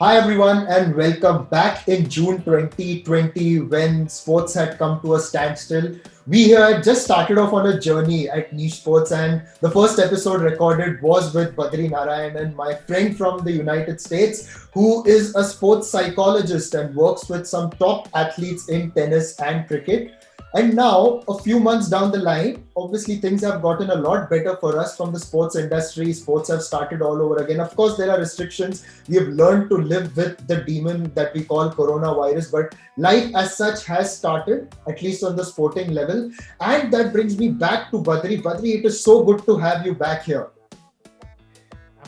Hi everyone and welcome back in June 2020 when sports had come to a standstill. We had just started off on a journey at Niche Sports and the first episode recorded was with Badri Narayanan, my friend from the United States who is a sports psychologist and works with some top athletes in tennis and cricket. And now, a few months down the line, obviously things have gotten a lot better for us from the sports industry. Sports have started all over again. Of course, there are restrictions. We have learned to live with the demon that we call coronavirus, but life as such has started, at least on the sporting level. And that brings me back to Badri. Badri, it is so good to have you back here.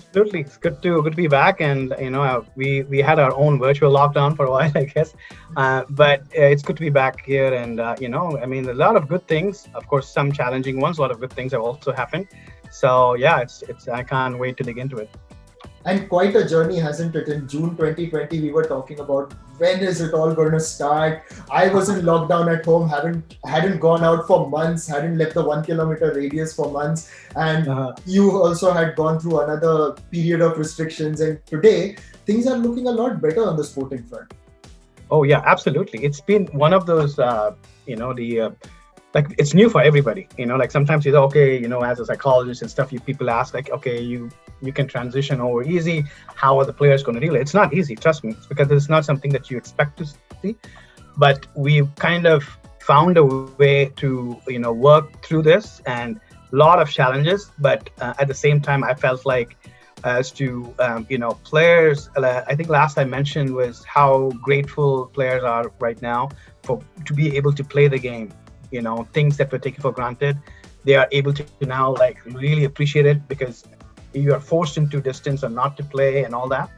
Absolutely, it's good to be back, and we had our own virtual lockdown for a while, I guess, but it's good to be back here, and a lot of good things. Of course, some challenging ones. A lot of good things have also happened. So yeah, it's I can't wait to dig into it. And quite a journey, hasn't it? In June 2020, we were talking about when is it all going to start. I was in lockdown at home, hadn't gone out for months, hadn't left the 1 kilometer radius for months, and Uh, you also had gone through another period of restrictions. And today, things are looking a lot better on the sporting front. oh yeah, absolutely. It's been one of those, the like it's new for everybody. Like sometimes you say, okay, as a psychologist and stuff, people ask like, okay, you can transition over easy. How are the players going to deal? It's not easy, trust me. It's because it's not something that you expect to see. But we've kind of found a way to work through this, and a lot of challenges. But at the same time, I felt like as to players. I think last I mentioned was how grateful players are right now for to be able to play the game. Things that were taken for granted, they are able to now like really appreciate it because you are forced into distance or not to play and all that.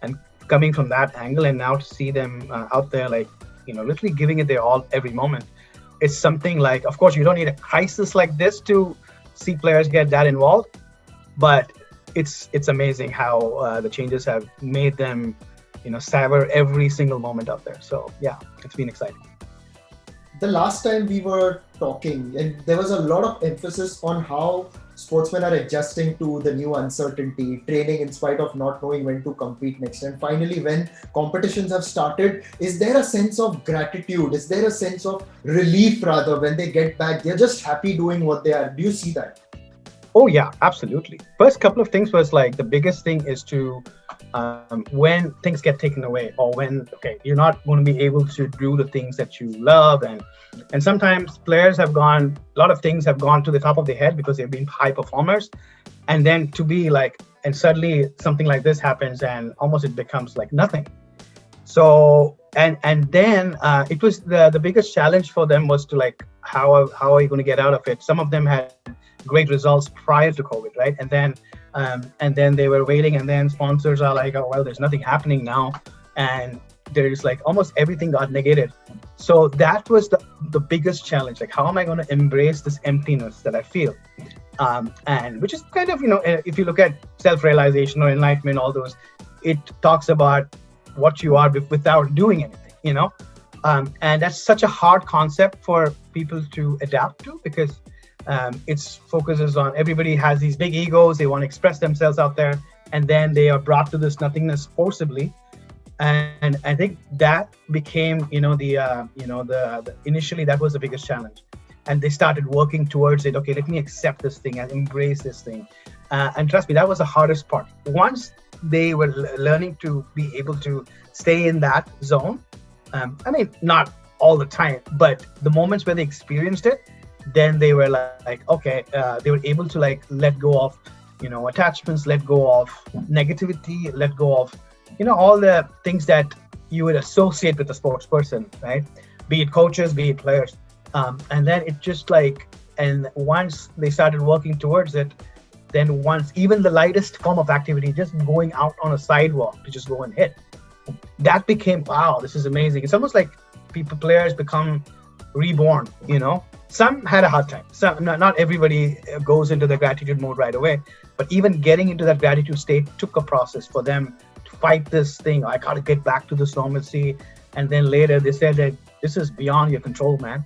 And coming from that angle, and now to see them out there, like literally giving it their all every moment, it's something like. Of course, you don't need a crisis like this to see players get that involved, but it's amazing how the changes have made them savor every single moment out there. So yeah, it's been exciting. The last time we were talking, and there was a lot of emphasis on how sportsmen are adjusting to the new uncertainty, training in spite of not knowing when to compete next. And finally, when competitions have started, is there a sense of gratitude? Is there a sense of relief rather when they get back? They're just happy doing what they are. Do you see that? Oh yeah, absolutely. First couple of things was like the biggest thing is to when things get taken away, or when you're not going to be able to do the things that you love, and sometimes players have gone. A lot of things have gone to the top of their head because they've been high performers, and then to be like, and suddenly something like this happens, and almost it becomes like nothing. So and then it was the biggest challenge for them was to like how are you going to get out of it. Some of them had great results prior to COVID, right? And then they were waiting, and then sponsors are like, oh well, there's nothing happening now, and there's like almost everything got negated. So that was the biggest challenge. Like, how am I going to embrace this emptiness that I feel? And which is kind of if you look at self-realization or enlightenment, all those, it talks about what you are without doing anything. And that's such a hard concept for people to adapt to because it's focuses on everybody has these big egos, they want to express themselves out there, and then they are brought to this nothingness forcibly. And I think that became the initially that was the biggest challenge, and they started working towards it. Okay, let me accept this thing and embrace this thing, and trust me, that was the hardest part. Once they were learning to be able to stay in that zone, not all the time, but the moments where they experienced it, then they were like, okay, they were able to like let go of attachments, let go of negativity, let go of all the things that you would associate with a sports person, right? Be it coaches, be it players, and then it just like, and once they started working towards it, then once even the lightest form of activity, just going out on a sidewalk to just go and hit, that became, wow, this is amazing. It's almost like players become reborn. Some had a hard time. Some, not everybody goes into the gratitude mode right away, but even getting into that gratitude state took a process for them to fight this thing. I gotta get back to this normalcy. And then later they said that this is beyond your control, man.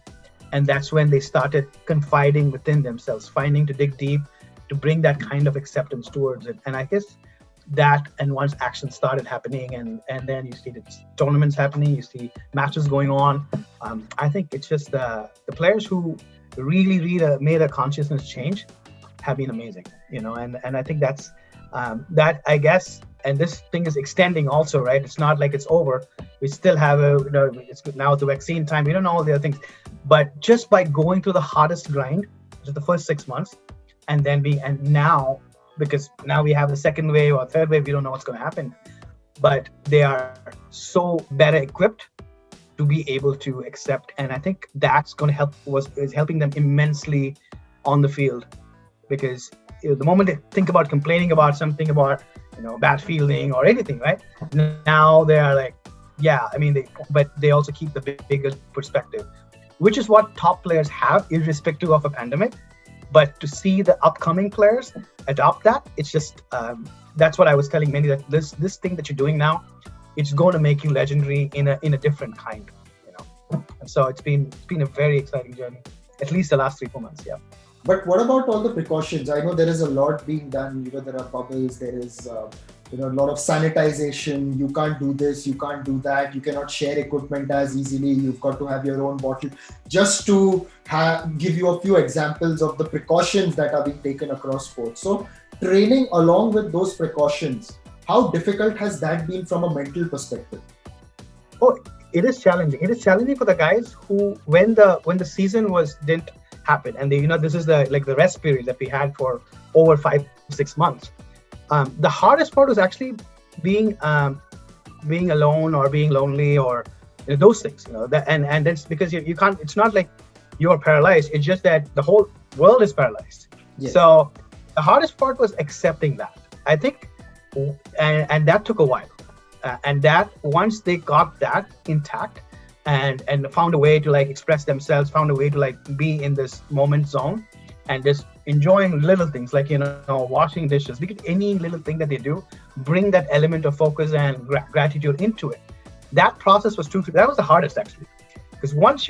And that's when they started confiding within themselves, finding to dig deep, to bring that kind of acceptance towards it. And I guess that, and once action started happening, and then you see the tournaments happening, you see matches going on. I think it's just the players who really made a consciousness change have been amazing, and I think that's that, I guess. And this thing is extending also, right? It's not like it's over. We still have it's now the vaccine time. We don't know all the other things, but just by going through the hardest grind, which is the first 6 months, and then and now, because now we have the second wave or third wave, we don't know what's going to happen, but they are so better equipped to be able to accept. And I think that's going to is helping them immensely on the field, because the moment they think about complaining about something, about bad fielding or anything, right? Now they are like, yeah, I mean, but they also keep the bigger perspective, which is what top players have, irrespective of a pandemic. But to see the upcoming players adopt that, it's just that's what I was telling many, that this thing that you're doing now, it's going to make you legendary in a different kind, And so it's been a very exciting journey, at least the last 3-4 months, yeah. But what about all the precautions? I know there is a lot being done. There are bubbles. There is a lot of sanitization. You can't do this. You can't do that. You cannot share equipment as easily. You've got to have your own bottle. Just to give you a few examples of the precautions that are being taken across sports. So training along with those precautions, how difficult has that been from a mental perspective? Oh, it is challenging. It is challenging for the guys who, when the season didn't happen, and this is the rest period that we had for over 5-6 months. The hardest part was actually being alone or being lonely, or those things. And that's because you can't. It's not like you are paralyzed. It's just that the whole world is paralyzed. Yes. So the hardest part was accepting that, I think, and that took a while. And that once they got that intact, and found a way to express themselves, found a way to be in this moment zone, and just enjoying little things like washing dishes, because any little thing that they do, bring that element of focus and gratitude into it. That process was that was the hardest, actually, because once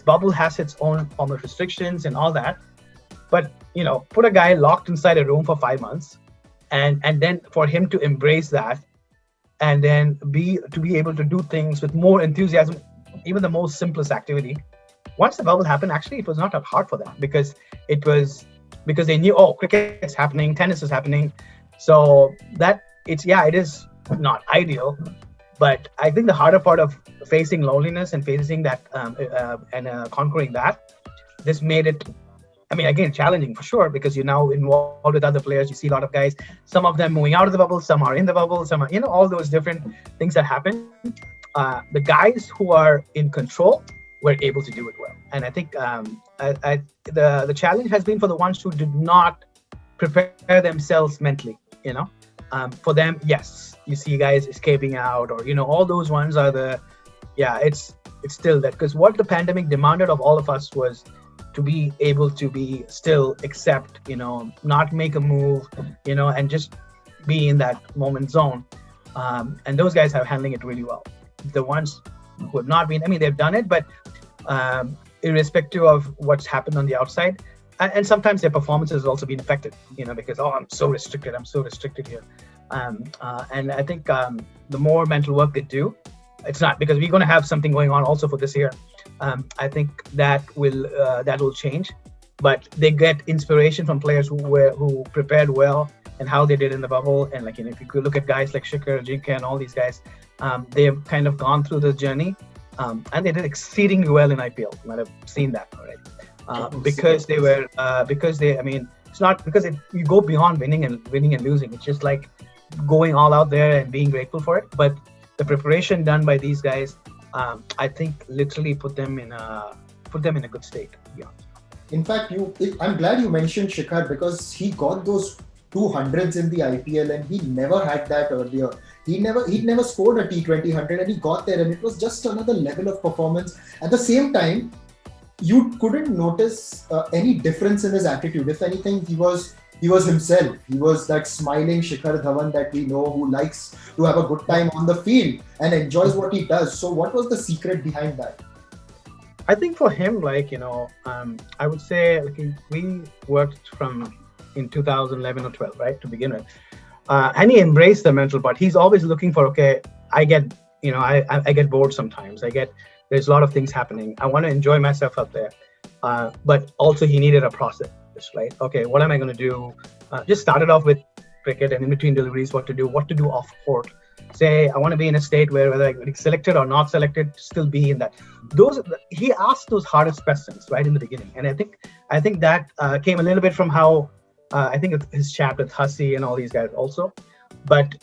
bubble has its own form of restrictions and all that, but put a guy locked inside a room for 5 months, and then for him to embrace that, and then to be able to do things with more enthusiasm, even the most simplest activity. Once the bubble happened, actually, it was not that hard for them, because they knew, cricket's happening, tennis is happening. So it is not ideal, but I think the harder part of facing loneliness and facing that and conquering that, this made it, again, challenging for sure, because you're now involved with other players. You see a lot of guys, some of them moving out of the bubble, some are in the bubble, some are, all those different things that happen. The guys who are in control were able to do it well. And I think the challenge has been for the ones who did not prepare themselves mentally, for them, yes, you see guys escaping out, or, all those ones are it's still that, because what the pandemic demanded of all of us was to be able to be still, accept, not make a move, and just be in that moment zone. And those guys are handling it really well. The ones who have not been, they've done it, but irrespective of what's happened on the outside, and sometimes their performance has also been affected, because, I'm so restricted here. And I think the more mental work they do, it's not, because we're going to have something going on also for this year. I think that will change, but they get inspiration from players who prepared well and how they did in the bubble. And if you could look at guys like Shikhar, Dhawan, and all these guys, they have kind of gone through the journey, and they did exceedingly well in IPL. You might have seen that already, because they were it's not because you go beyond winning and losing. It's just like going all out there and being grateful for it. But the preparation done by these guys, I think, literally put them in a good state. Yeah. In fact, I'm glad you mentioned Shikhar, because he got those 200s in the IPL, and he never had that earlier. He'd never scored a T20 100, and he got there, and it was just another level of performance. At the same time, you couldn't notice any difference in his attitude. If anything, he was himself. He was that smiling Shikhar Dhawan that we know, who likes to have a good time on the field and enjoys what he does. So what was the secret behind that? I think for him, I would say we worked from in 2011 or 12, right, to begin with. and he embraced the mental part. He's always looking for, okay, I get, I get bored sometimes. There's a lot of things happening. I want to enjoy myself out there. But also he needed a process, right? Okay, what am I going to do? Just started off with cricket, and in between deliveries, what to do off court. Say, I want to be in a state where whether I get selected or not selected, still be in that. He asked those hardest questions right in the beginning. And I think that came a little bit from how, I think it's his chat with Hussey and all these guys also. But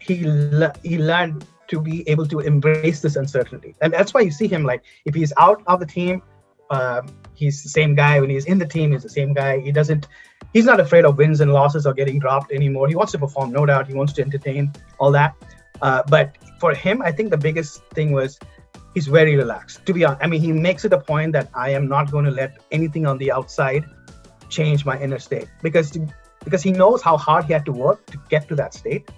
he learned to be able to embrace this uncertainty. And that's why you see him, like, if he's out of the team, he's the same guy. When he's in the team, he's the same guy. He's not afraid of wins and losses or getting dropped anymore. He wants to perform, no doubt. He wants to entertain, all that. But for him, I think the biggest thing was he's very relaxed. To be honest, I mean, he makes it a point that I am not going to let anything on the outside change my inner state, because he knows how hard he had to work to get to that state,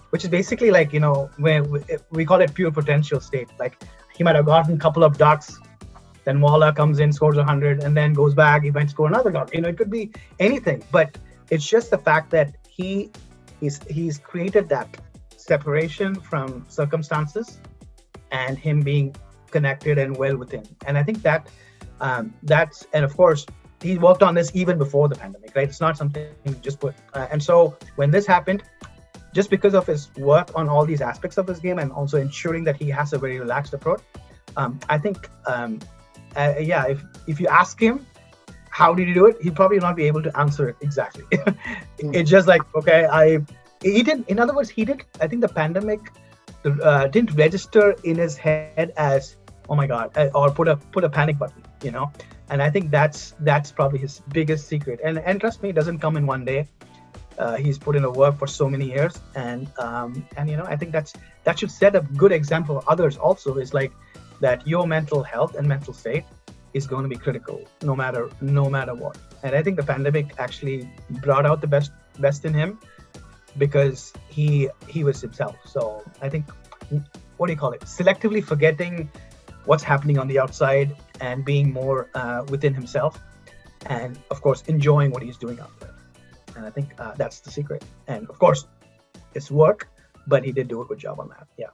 which is basically like, where we call it pure potential state. Like, he might have gotten a couple of ducks, then Walla comes in, scores 100, and then goes back, he might score another duck. It could be anything, but it's just the fact that he's created that separation from circumstances and him being connected and well within. And I think that and of course, he worked on this even before the pandemic, right? It's not something he just put. And so when this happened, just because of his work on all these aspects of his game and also ensuring that he has a very relaxed approach, I think, if you ask him, how did he do it? He'd probably not be able to answer it exactly. It's just like, okay, he didn't, in other words, I think the pandemic didn't register in his head as, oh my God, or put a panic button, And I think that's probably his biggest secret. And trust me, it doesn't come in one day. He's put in a work for so many years, and I think that should set a good example for others also, is like that your mental health and mental state is going to be critical no matter what. And I think the pandemic actually brought out the best in him, because he was himself. So I think, what do you call it? Selectively forgetting what's happening on the outside and being more within himself, and of course enjoying what he's doing out there. And I think that's the secret. And of course, it's work, but he did do a good job on that. Yeah.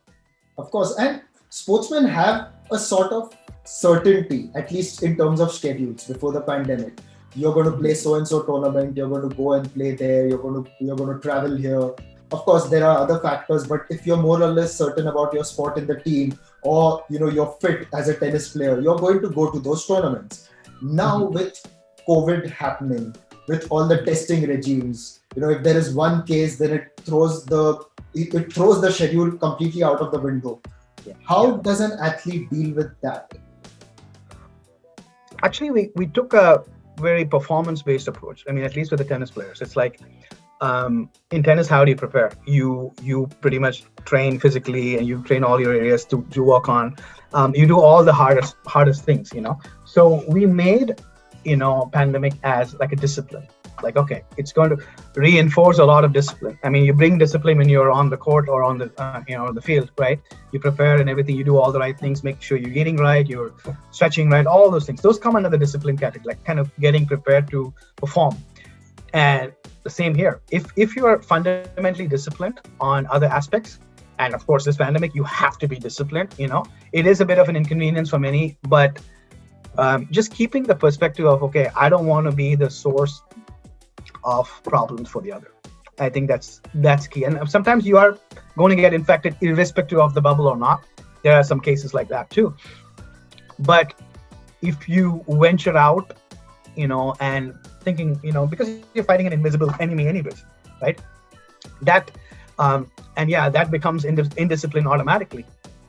Of course. And sportsmen have a sort of certainty, at least in terms of schedules, before the pandemic. You're going to play so-and-so tournament, you're going to go and play there, you're going to travel here. Of course, there are other factors, but if you're more or less certain about your spot in the team, or you're fit as a tennis player, you're going to go to those tournaments. Now with COVID happening, with all the testing regimes, if there is one case, then it throws the schedule completely out of the window. Yeah. How does an athlete deal with that? Actually, we took a very performance-based approach. I mean, at least with the tennis players, it's like, in tennis, how do you prepare? You pretty much train physically, and you train all your areas to work on. You do all the hardest things, So we made, pandemic as like a discipline. Like, okay, it's going to reinforce a lot of discipline. I mean, you bring discipline when you're on the court or on the the field, right? You prepare and everything. You do all the right things. Make sure you're eating right, you're stretching right. All those things. Those come under the discipline category, like kind of getting prepared to perform. And the same here. If you are fundamentally disciplined on other aspects, and of course this pandemic, you have to be disciplined. It is a bit of an inconvenience for many, but just keeping the perspective of, okay, I don't want to be the source of problems for the other. I think that's key. And sometimes you are going to get infected irrespective of the bubble or not. There are some cases like that too. But if you venture out, and thinking, because you're fighting an invisible enemy anyways, right? That becomes indiscipline automatically.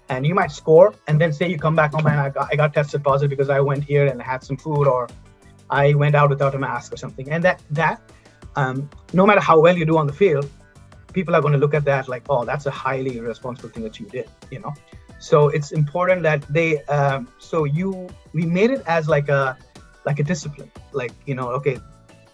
And you might score, and then say you come back, oh man, I got tested positive because I went here and had some food, or I went out without a mask or something. And that no matter how well you do on the field, people are going to look at that like, oh, that's a highly irresponsible thing that you did, So it's important that we made it as like a discipline, like, okay,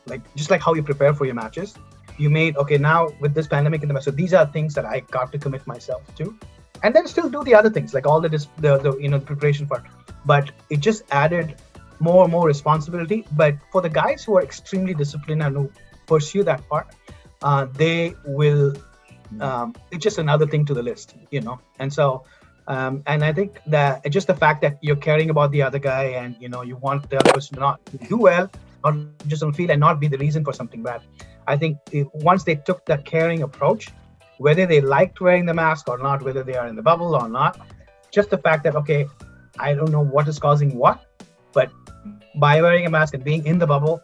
like just like how you prepare for your matches, you made, okay, now with this pandemic in the match, so these are things that I got to commit myself to, and then still do the other things, like all the preparation part, but it just added more and more responsibility. But for the guys who are extremely disciplined and who pursue that part, they will it's just another thing to the list, And so, and I think that just the fact that you're caring about the other guy, and you want the other person to not do well, not just on field, and not be the reason for something bad. I think once they took that caring approach, whether they liked wearing the mask or not, whether they are in the bubble or not, just the fact that, okay, I don't know what is causing what, but by wearing a mask and being in the bubble,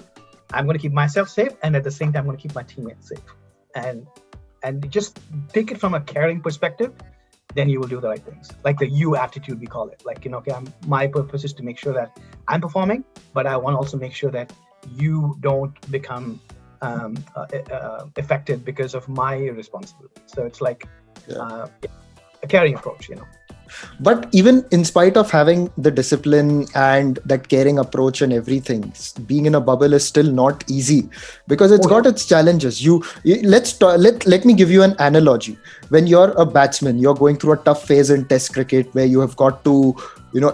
I'm going to keep myself safe, and at the same time, I'm going to keep my teammates safe. And just take it from a caring perspective, then you will do the right things. Like the you attitude, we call it. Like, okay, my purpose is to make sure that I'm performing, but I want to also make sure that you don't become affected because of my irresponsibility. So it's like a caring approach, But even in spite of having the discipline and that caring approach and everything, being in a bubble is still not easy, because it's got its challenges. Let me give you an analogy. When you're a batsman, you're going through a tough phase in Test cricket where you have got to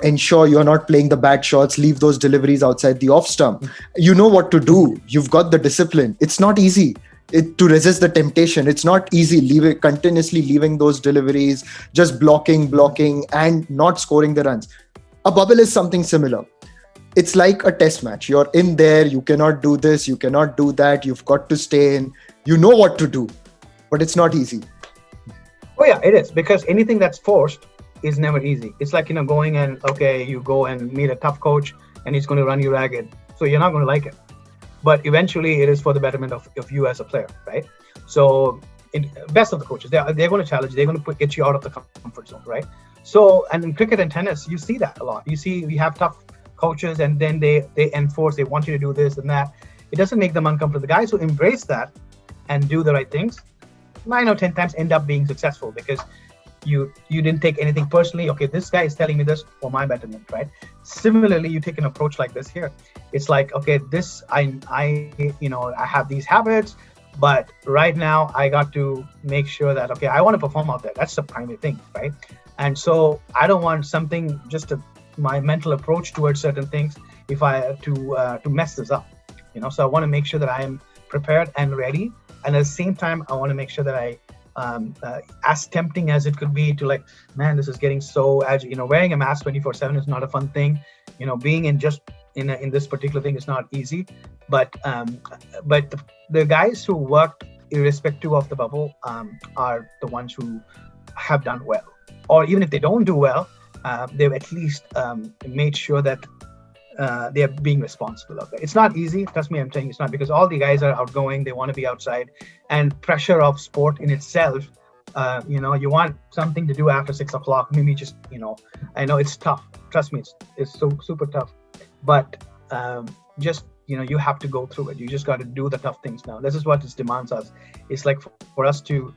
ensure you're not playing the bad shots, leave those deliveries outside the off stump. You know what to do. You've got the discipline. It's not easy. To resist the temptation. It's not easy continuously leaving those deliveries, just blocking and not scoring the runs. A bubble is something similar. It's like a test match. You're in there, you cannot do this, you cannot do that, you've got to stay in, you know what to do, but it's not easy. Oh yeah, it is, because anything that's forced is never easy. It's like, going and, okay, you go and meet a tough coach and he's going to run you ragged. So you're not going to like it. But eventually it is for the betterment of you as a player, right? So best of the coaches, they're going to challenge, they're going to get you out of the comfort zone, right? So, and in cricket and tennis, you see that a lot. You see, we have tough coaches, and then they enforce, they want you to do this and that. It doesn't make them uncomfortable. The guys who embrace that and do the right things, 9 or 10 times end up being successful, because you didn't take anything personally. Okay, this guy is telling me this for my betterment, right? Similarly, you take an approach like this here. It's like, okay, this I have these habits, but right now I got to make sure that, okay, I want to perform out there. That's the primary thing, right? And so I don't want something, my mental approach towards certain things, if I to mess this up, So I want to make sure that I am prepared and ready, and at the same time, I want to make sure that I as tempting as it could be to, like, man, this is getting so agile. Wearing a mask 24/7 is not a fun thing. Being in this particular thing is not easy. But the guys who worked irrespective of the bubble are the ones who have done well. Or even if they don't do well, they've at least made sure that they are being responsible of it. It's not easy. Trust me, I'm saying it's not, because all the guys are outgoing. They want to be outside, and pressure of sport in itself. You want something to do after 6 o'clock. Maybe just, I know it's tough. Trust me, it's so super tough. But you have to go through it. You just got to do the tough things now. This is what this demands us. It's like for us to,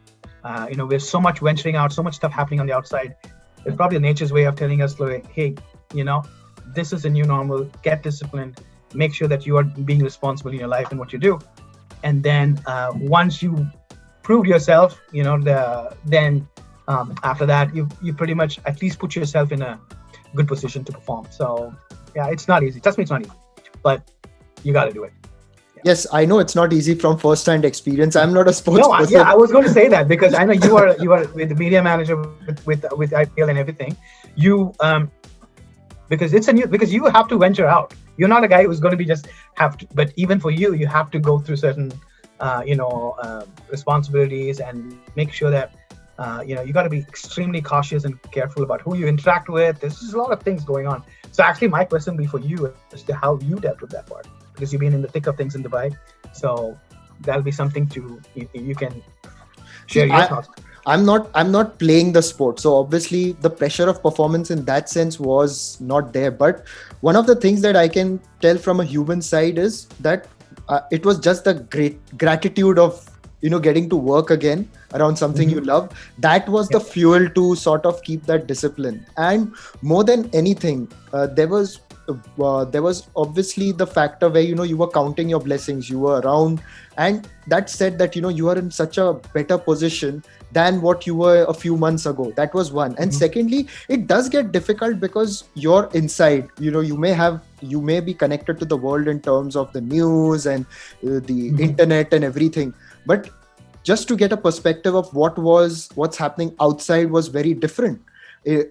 there's so much venturing out, so much stuff happening on the outside. It's probably nature's way of telling us, like, hey, this is a new normal. Get disciplined. Make sure that you are being responsible in your life and what you do. And then once you prove yourself, then after that, you pretty much at least put yourself in a good position to perform. So yeah, it's not easy. Trust me, it's not easy, but you got to do it. Yeah. Yes, I know it's not easy from first-hand experience. I'm not a sports person. Yeah, I was going to say that, because I know you are with the media manager with IPL and everything. Because because you have to venture out. You're not a guy who's going to be but even for you, you have to go through certain, responsibilities, and make sure that, you got to be extremely cautious and careful about who you interact with. There's a lot of things going on. So actually, my question will be for you as to how you dealt with that part, because you've been in the thick of things in Dubai. So that'll be something you can share your thoughts. I'm not playing the sport, so obviously the pressure of performance in that sense was not there. But one of the things that I can tell from a human side is that it was just the great gratitude of getting to work again around something you love. That was the fuel to sort of keep that discipline. And more than anything, there was obviously the factor where you were counting your blessings, you were around, and that said that you are in such a better position than what you were a few months ago. That was one. And secondly, it does get difficult because you're inside. You may be connected to the world in terms of the news and the internet and everything, but just to get a perspective of what's happening outside was very different.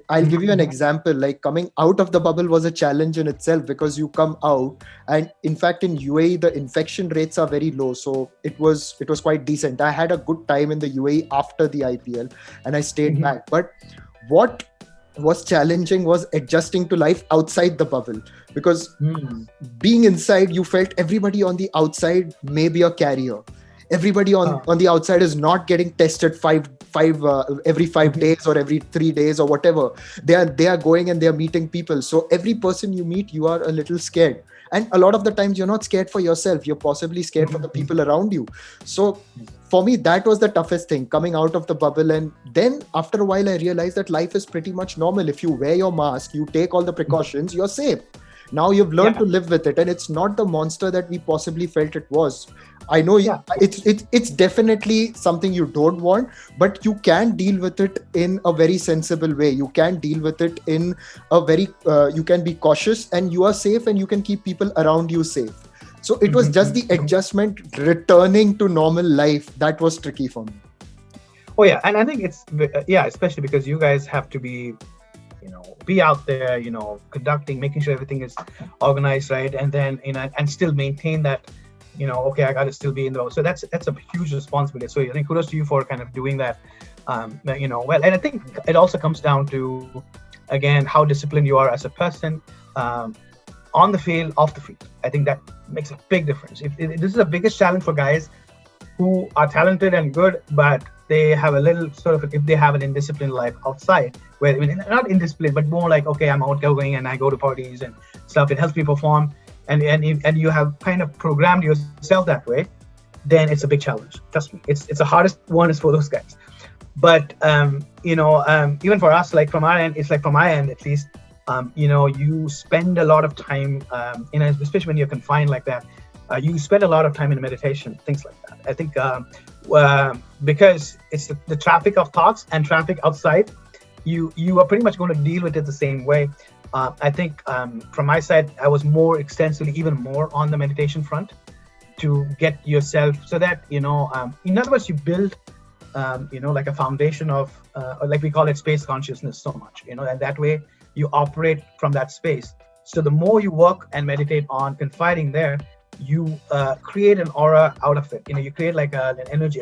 I'll give you an example. Like, coming out of the bubble was a challenge in itself, because you come out, and in fact in UAE the infection rates are very low, so it was quite decent. I had a good time in the UAE after the IPL, and I stayed back. But what was challenging was adjusting to life outside the bubble, because being inside, you felt everybody on the outside may be a carrier. Everybody on the outside is not getting tested every 5 days or every 3 days or whatever. They are going and they are meeting people. So every person you meet, you are a little scared. And a lot of the times you're not scared for yourself. You're possibly scared for the people around you. So for me, that was the toughest thing, coming out of the bubble. And then after a while, I realized that life is pretty much normal. If you wear your mask, you take all the precautions, you're safe. Now you've learned to live with it, and it's not the monster that we possibly felt it was. I know it's definitely something you don't want, but you can deal with it in a very sensible way. You can deal with it in a very, you can be cautious, and you are safe, and you can keep people around you safe. So it was just the adjustment, returning to normal life, that was tricky for me. Oh yeah, and I think it's especially because you guys have to be out there, conducting, making sure everything is organized, right, and then and still maintain that, okay, I got to still be in the. So that's a huge responsibility. So I think kudos to you for kind of doing that. Well, and I think it also comes down to, again, how disciplined you are as a person, on the field, off the field. I think that makes a big difference. This is the biggest challenge for guys who are talented and good, but they have a little sort of, if they have an indisciplined life outside, where, not indisciplined, but more like, okay, I'm outgoing and I go to parties and stuff, it helps me perform, and you have kind of programmed yourself that way, then it's a big challenge. Trust me, it's the hardest one is for those guys. But even for us, like from our end, it's like from my end at least, you spend a lot of time, especially when you're confined like that. You spend a lot of time in meditation, things like that. I think because it's the traffic of thoughts and traffic outside, you are pretty much going to deal with it the same way. I think from my side, I was more extensively, even more on the meditation front, to get yourself so that, in other words, you build, like a foundation of, like we call it space consciousness so much, and that way you operate from that space. So the more you work and meditate on confiding there, you create an aura out of it. You create like a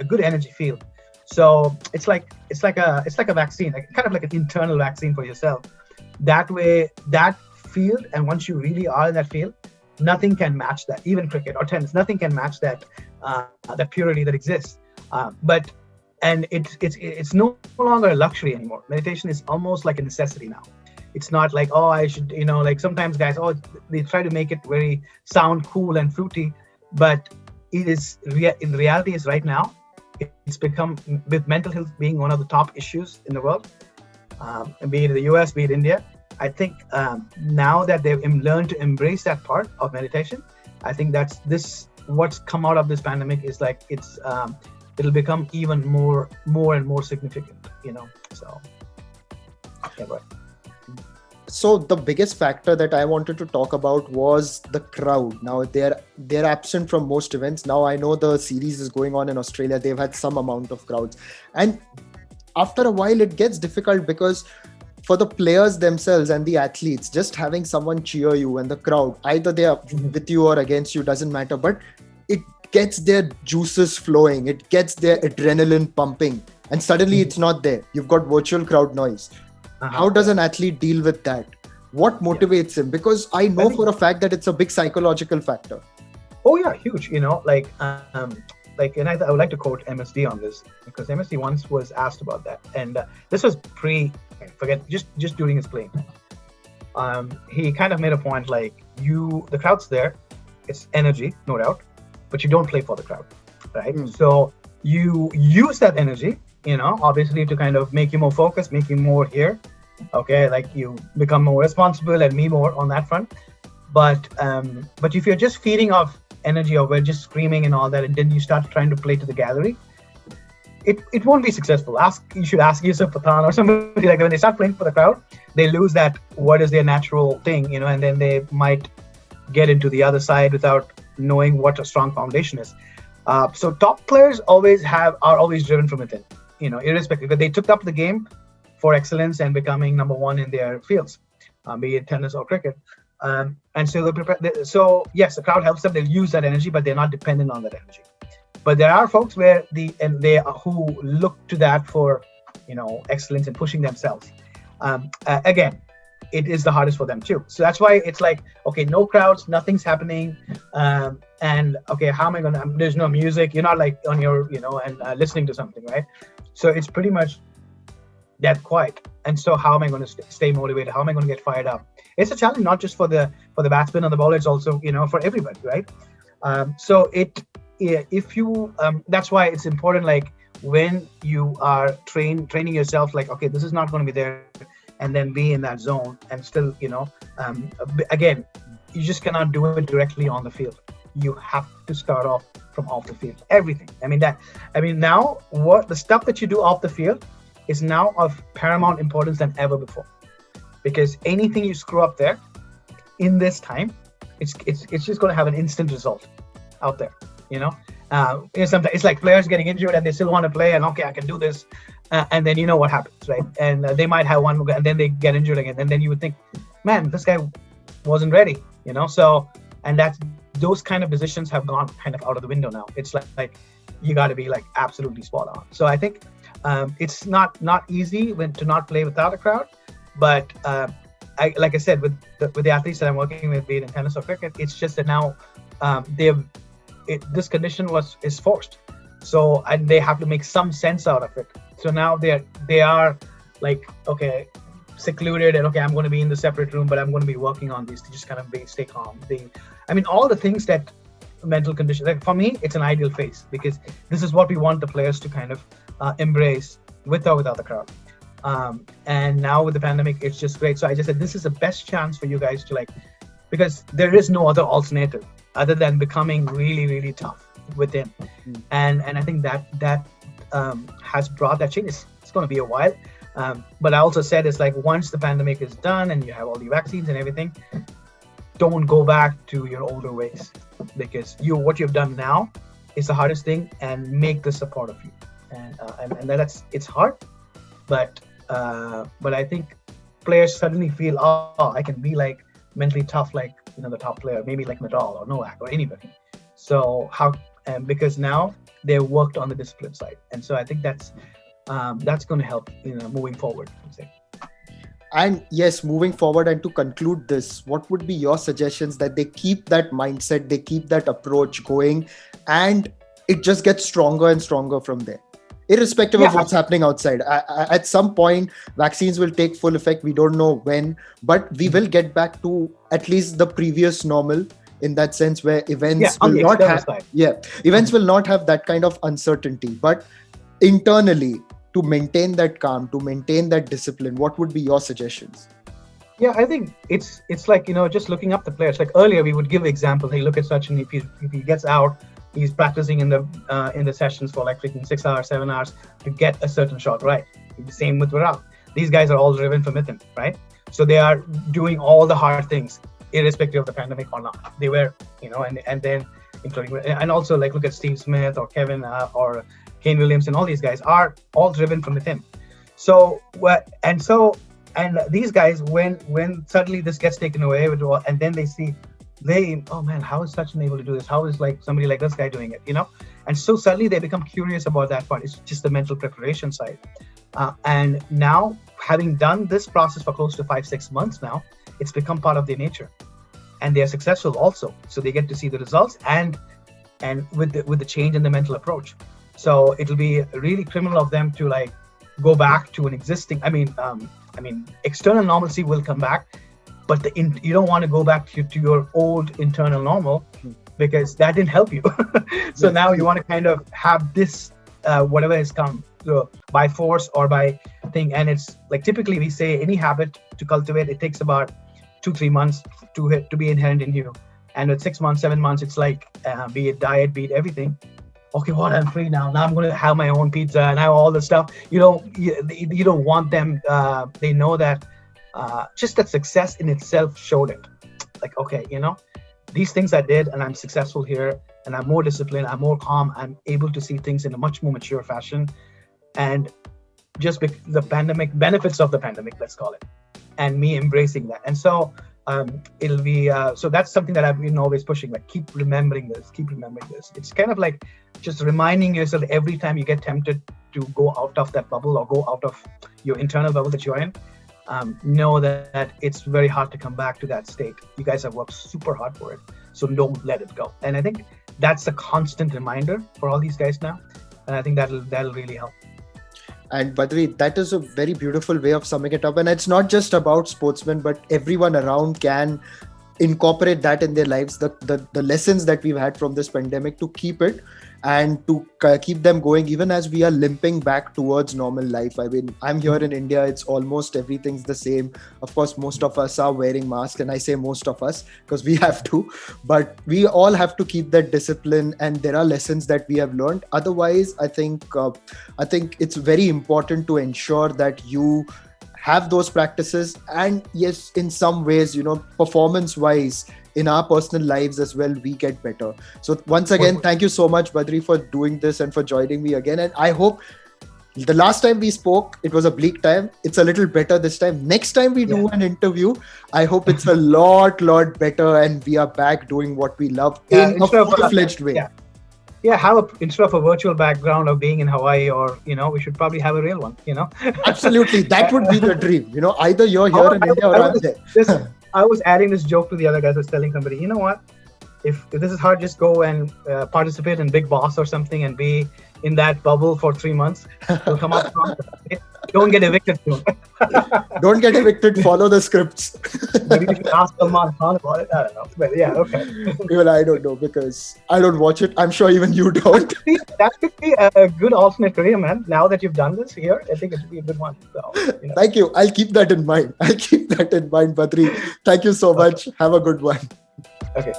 good energy field. So it's like a vaccine, like kind of like an internal vaccine for yourself. That way, that field, and once you really are in that field, nothing can match that. Even cricket or tennis, nothing can match that that purity that exists. And it's no longer a luxury anymore. Meditation is almost like a necessity now. It's not like, oh, I should, like sometimes guys, they try to make it very sound cool and fruity, but it is in reality is right now, it's become, with mental health being one of the top issues in the world, be it the US, be it India. I think now that they've learned to embrace that part of meditation, I think what's come out of this pandemic is like, it'll become even more and more significant, so yeah, right. So the biggest factor that I wanted to talk about was the crowd. Now they're absent from most events. Now I know the series is going on in Australia. They've had some amount of crowds. And after a while, it gets difficult, because for the players themselves and the athletes, just having someone cheer you and the crowd, either they are with you or against you, doesn't matter. But it gets their juices flowing. It gets their adrenaline pumping. And suddenly it's not there. You've got virtual crowd noise. How does an athlete deal with that? What motivates him? Because I know for a fact that it's a big psychological factor. Oh yeah, huge. And I would like to quote MSD on this, because MSD once was asked about that, and this was just during his playing. He kind of made a point like, the crowd's there, it's energy, no doubt, but you don't play for the crowd, right? So you use that energy, obviously to kind of make you more focused, make you more here. Okay, like you become more responsible and me more on that front. But if you're just feeding off energy, or we're just screaming and all that, and then you start trying to play to the gallery, it won't be successful. You should ask Yusuf Pathan or somebody like that. When they start playing for the crowd, they lose that what is their natural thing, and then they might get into the other side without knowing what a strong foundation is. So top players are always driven from within, irrespective. But they took up the game for excellence and becoming number one in their fields, be it tennis or cricket. And so so yes, the crowd helps them. They'll use that energy, but they're not dependent on that energy. But there are folks who look to that for, excellence and pushing themselves. Again, it is the hardest for them too. So that's why it's like, okay, no crowds, nothing's happening, and okay, how am I gonna? There's no music. You're not like on your, and listening to something, right? So it's pretty much dead quiet. And so how am I going to stay motivated? How am I going to get fired up? It's a challenge not just for the batsman or the bowler. It's also, for everybody, right? So if you that's why it's important, like when you are training yourself, like, okay, this is not going to be there, and then be in that zone and still, again, you just cannot do it directly on the field. You have to start off from off the field. Everything. Now what the stuff that you do off the field is now of paramount importance than ever before, because anything you screw up there in this time, it's just going to have an instant result out there. Sometimes it's like players getting injured and they still want to play, and okay, I can do this, and then what happens, right? And they might have one, and then they get injured again, and then you would think, man, this guy wasn't ready, So, and that's those kind of decisions have gone kind of out of the window now. It's like you got to be like absolutely spot on. So I think it's not easy to not play without a crowd, but like I said, with the athletes that I'm working with, be it in tennis or cricket, it's just that now this condition is forced, so and they have to make some sense out of it. So now they are like, okay, secluded, and okay, I'm going to be in the separate room, but I'm going to be working on these to just kind of stay calm. All the things that mental condition, like for me, it's an ideal phase, because this is what we want the players to kind of embrace with or without the crowd. And now with the pandemic, it's just great. So I just said, this is the best chance for you guys to, like, because there is no other alternative other than becoming really, really tough within. And I think that has brought that change. It's going to be a while. But I also said, it's like, once the pandemic is done and you have all the vaccines and everything, don't go back to your older ways, because what you've done now is the hardest thing, and make this a part of you. And it's hard, but I think players suddenly feel, oh, I can be like mentally tough, like the top player, maybe like Nadal or Novak or anybody. So because now they've worked on the discipline side, and so I think that's going to help moving forward, I'd say. And yes, moving forward, and to conclude this, what would be your suggestions that they keep that mindset, they keep that approach going, and it just gets stronger and stronger from there, irrespective of what's happening outside? At some point, vaccines will take full effect. We don't know when, but we will get back to at least the previous normal, in that sense, where events will not have that kind of uncertainty. But internally, to maintain that calm, to maintain that discipline, what would be your suggestions? Yeah, I think it's like, just looking up the players. Like earlier, we would give examples. Hey, look at Sachin. If he gets out, he's practicing in the sessions for like freaking 6 hours, 7 hours to get a certain shot right. The same with Virat. These guys are all driven from within, right? So they are doing all the hard things, irrespective of the pandemic or not. They were, and then including, and also like look at Steve Smith or Kevin or Kane Williams, and all these guys are all driven from within. So and these guys, when suddenly this gets taken away, and then oh man, how is Sachin able to do this? How is like somebody like this guy doing it? And so suddenly they become curious about that part. It's just the mental preparation side. And now, having done this process for close to 5-6 months now, it's become part of their nature, and they are successful also. So they get to see the results and with the change in the mental approach. So it'll be really criminal of them to like go back to an existing. External normalcy will come back, but you don't want to go back to your old internal normal, because that didn't help you. So now you want to kind of have this whatever has come by force or by thing. And it's like, typically we say any habit to cultivate, it takes about 2-3 months to be inherent in you. And with 6 months, 7 months, it's like be it diet, be it everything. Okay, I'm free now. Now I'm going to have my own pizza and have all the stuff. You don't want them. They know that just that success in itself showed it. Like, okay, these things I did, and I'm successful here, and I'm more disciplined, I'm more calm, I'm able to see things in a much more mature fashion. And just the pandemic, benefits of the pandemic, let's call it, and me embracing that. And so it'll be so that's something that I've been always pushing, like keep remembering this. It's kind of like just reminding yourself every time you get tempted to go out of that bubble or go out of your internal bubble that you're in. Know that it's very hard to come back to that state. You guys have worked super hard for it, so don't let it go. And I think that's a constant reminder for all these guys now, and I think that'll really help. And Badri, that is a very beautiful way of summing it up. And it's not just about sportsmen, but everyone around can incorporate that in their lives, the lessons that we've had from this pandemic, to keep it and to keep them going even as we are limping back towards normal life. I mean, I'm here in India, it's almost everything's the same. Of course, most of us are wearing masks, and I say most of us because we have to, but we all have to keep that discipline, and there are lessons that we have learned. Otherwise, I think it's very important to ensure that you have those practices, and yes, in some ways, performance wise, in our personal lives as well, we get better. So once again, thank you so much, Badri, for doing this and for joining me again. And I hope the last time we spoke, it was a bleak time. It's a little better this time. Next time we do an interview, I hope it's a lot better, and we are back doing what we love in a full-fledged way. Yeah, instead of a virtual background of being in Hawaii, or we should probably have a real one. Absolutely, that would be the dream. Either you're here in India or I'm there. I was adding this joke to the other guys. I was telling somebody, you know what? If this is hard, just go and participate in Big Boss or something and be in that bubble for 3 months. You'll come out strong. Don't get evicted soon. Don't get evicted. Follow the scripts. Maybe you should ask Salman Khan about it. I don't know. But yeah, okay. Even I don't know, because I don't watch it. I'm sure even you don't. That could be a good alternate career, man. Now that you've done this here, I think it should be a good one. So, Thank you. I'll keep that in mind. Badri. Thank you so much. Have a good one. Okay.